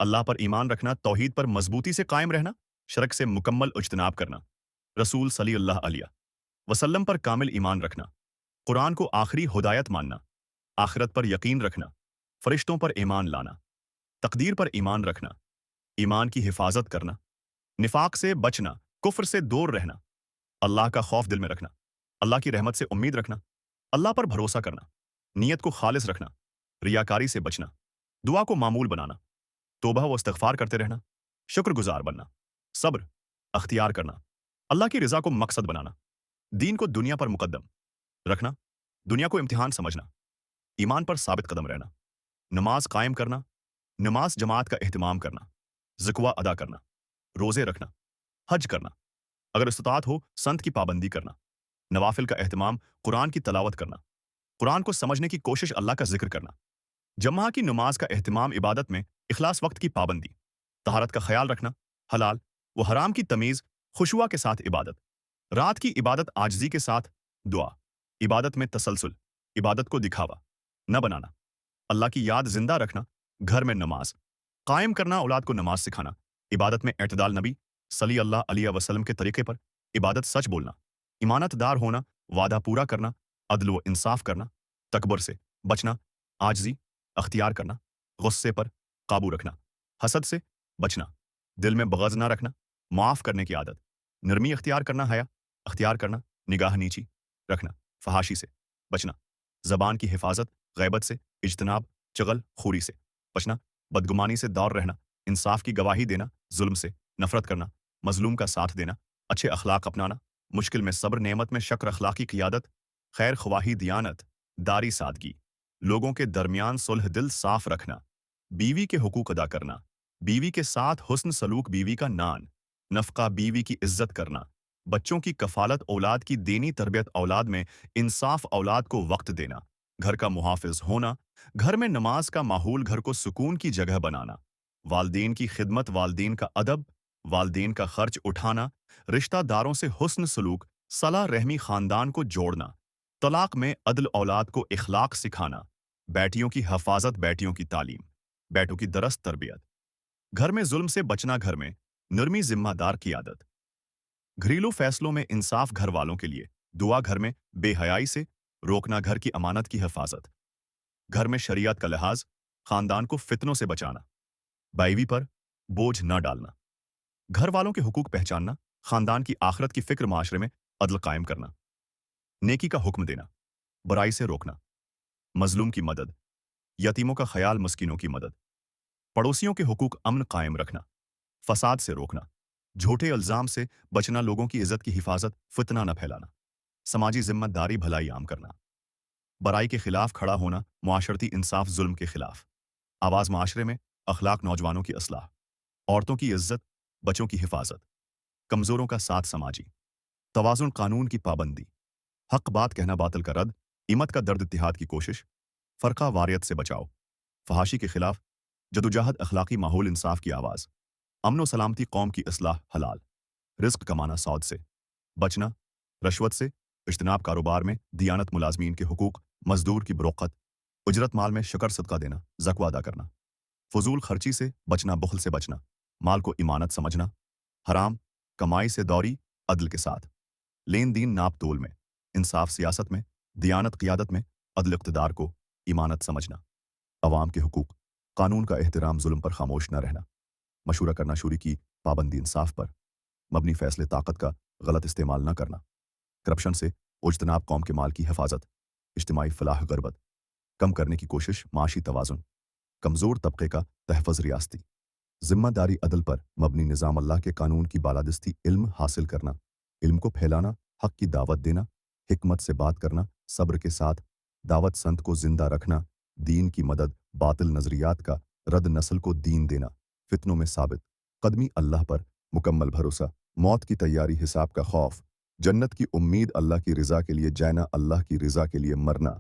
اللہ پر ایمان رکھنا، توحید پر مضبوطی سے قائم رہنا، شرک سے مکمل اجتناب کرنا، رسول صلی اللہ علیہ وسلم پر کامل ایمان رکھنا، قرآن کو آخری ہدایت ماننا، آخرت پر یقین رکھنا، فرشتوں پر ایمان لانا، تقدیر پر ایمان رکھنا، ایمان کی حفاظت کرنا، نفاق سے بچنا، کفر سے دور رہنا، اللہ کا خوف دل میں رکھنا، اللہ کی رحمت سے امید رکھنا، اللہ پر بھروسہ کرنا، نیت کو خالص رکھنا، ریاکاری سے بچنا، دعا کو معمول بنانا، توبہ و استغفار کرتے رہنا، شکر گزار بننا، صبر اختیار کرنا، اللہ کی رضا کو مقصد بنانا، دین کو دنیا پر مقدم رکھنا، دنیا کو امتحان سمجھنا، ایمان پر ثابت قدم رہنا، نماز قائم کرنا، نماز جماعت کا اہتمام کرنا، زکوہ ادا کرنا، روزے رکھنا، حج کرنا، اگر استطاعت ہو سنت کی پابندی کرنا، نوافل کا اہتمام، قرآن کی تلاوت کرنا، قرآن کو سمجھنے کی کوشش، اللہ کا ذکر کرنا، جمعہ کی نماز کا اہتمام، عبادت میں اخلاص، وقت کی پابندی، طہارت کا خیال رکھنا، حلال و حرام کی تمیز، خشوع کے ساتھ عبادت، رات کی عبادت عاجزی کے ساتھ، دعا، عبادت میں تسلسل، عبادت کو دکھاوا نہ بنانا، اللہ کی یاد زندہ رکھنا، گھر میں نماز قائم کرنا، اولاد کو نماز سکھانا، عبادت میں اعتدال، نبی صلی اللہ علیہ وسلم کے طریقے پر عبادت، سچ بولنا، امانت دار ہونا، وعدہ پورا کرنا، عدل و انصاف کرنا، تکبر سے بچنا، عاجزی اختیار کرنا، غصے پر قابو رکھنا، حسد سے بچنا، دل میں بغض نہ رکھنا، معاف کرنے کی عادت، نرمی اختیار کرنا، حیا اختیار کرنا، نگاہ نیچی رکھنا، فحاشی سے بچنا، زبان کی حفاظت، غیبت سے اجتناب، چغل خوری سے بچنا، بدگمانی سے دور رہنا، انصاف کی گواہی دینا، ظلم سے نفرت کرنا، مظلوم کا ساتھ دینا، اچھے اخلاق اپنانا، مشکل میں صبر، نعمت میں شکر، اخلاقی قیادت، خیر خواہی، دیانت داری، سادگی، لوگوں کے درمیان صلح، دل صاف رکھنا، بیوی کے حقوق ادا کرنا، بیوی کے ساتھ حسن سلوک، بیوی کا نان نفقہ، بیوی کی عزت کرنا، بچوں کی کفالت، اولاد کی دینی تربیت، اولاد میں انصاف، اولاد کو وقت دینا، گھر کا محافظ ہونا، گھر میں نماز کا ماحول، گھر کو سکون کی جگہ بنانا، والدین کی خدمت، والدین کا ادب، والدین کا خرچ اٹھانا، رشتہ داروں سے حسن سلوک، صلہ رحمی، خاندان کو جوڑنا، طلاق میں عدل، اولاد کو اخلاق سکھانا، بیٹیوں کی حفاظت، بیٹیوں کی تعلیم، بیٹوں کی درست تربیت، گھر میں ظلم سے بچنا، گھر میں نرمی، ذمہ دار کی عادت، گھریلو فیصلوں میں انصاف، گھر والوں کے لیے دعا، گھر میں بے حیائی سے روکنا، گھر کی امانت کی حفاظت، گھر میں شریعت کا لحاظ، خاندان کو فتنوں سے بچانا، بیوی پر بوجھ نہ ڈالنا، گھر والوں کے حقوق پہچاننا، خاندان کی آخرت کی فکر، معاشرے میں عدل قائم کرنا، نیکی کا حکم دینا، برائی سے روکنا، مظلوم کی مدد، یتیموں کا خیال، مسکینوں کی مدد، پڑوسیوں کے حقوق، امن قائم رکھنا، فساد سے روکنا، جھوٹے الزام سے بچنا، لوگوں کی عزت کی حفاظت، فتنہ نہ پھیلانا، سماجی ذمہ داری، بھلائی عام کرنا، برائی کے خلاف کھڑا ہونا، معاشرتی انصاف، ظلم کے خلاف آواز، معاشرے میں اخلاق، نوجوانوں کی اصلاح، عورتوں کی عزت، بچوں کی حفاظت، کمزوروں کا ساتھ، سماجی توازن، قانون کی پابندی، حق بات کہنا، باطل کا رد، امت کا درد، اتحاد کی کوشش، فرقہ واریت سے بچاؤ، فحاشی کے خلاف جدوجہد، اخلاقی ماحول، انصاف کی آواز، امن و سلامتی، قوم کی اصلاح، حلال رزق کمانا، سود سے بچنا، رشوت سے اجتناب، کاروبار میں دیانت، ملازمین کے حقوق، مزدور کی بروقت، اجرت مال میں شکر صدقہ دینا، زکوہ ادا کرنا، فضول خرچی سے بچنا، بخل سے بچنا، مال کو امانت سمجھنا، حرام کمائی سے دوری، عدل کے ساتھ لین دین، ناپ تول میں انصاف، سیاست میں دیانت، قیادت میں عدل، اقتدار کو امانت سمجھنا، عوام کے حقوق، قانون کا احترام، ظلم پر خاموش نہ رہنا، مشورہ کرنا، شوری کی پابندی، انصاف پر مبنی فیصلے، طاقت کا غلط استعمال نہ کرنا، کرپشن سے اجتناب، قوم کے مال کی حفاظت، اجتماعی فلاح، غربت کم کرنے کی کوشش، معاشی توازن، کمزور طبقے کا تحفظ، ریاستی ذمہ داری، عدل پر مبنی نظام، اللہ کے قانون کی بالادستی، علم حاصل کرنا، علم کو پھیلانا، حق کی دعوت دینا، حکمت سے بات کرنا، صبر کے ساتھ دعوت، سنت کو زندہ رکھنا، دین کی مدد، باطل نظریات کا رد، نسل کو دین دینا، فتنوں میں ثابت قدمی، اللہ پر مکمل بھروسہ، موت کی تیاری، حساب کا خوف، جنت کی امید، اللہ کی رضا کے لیے جینا، اللہ کی رضا کے لیے مرنا،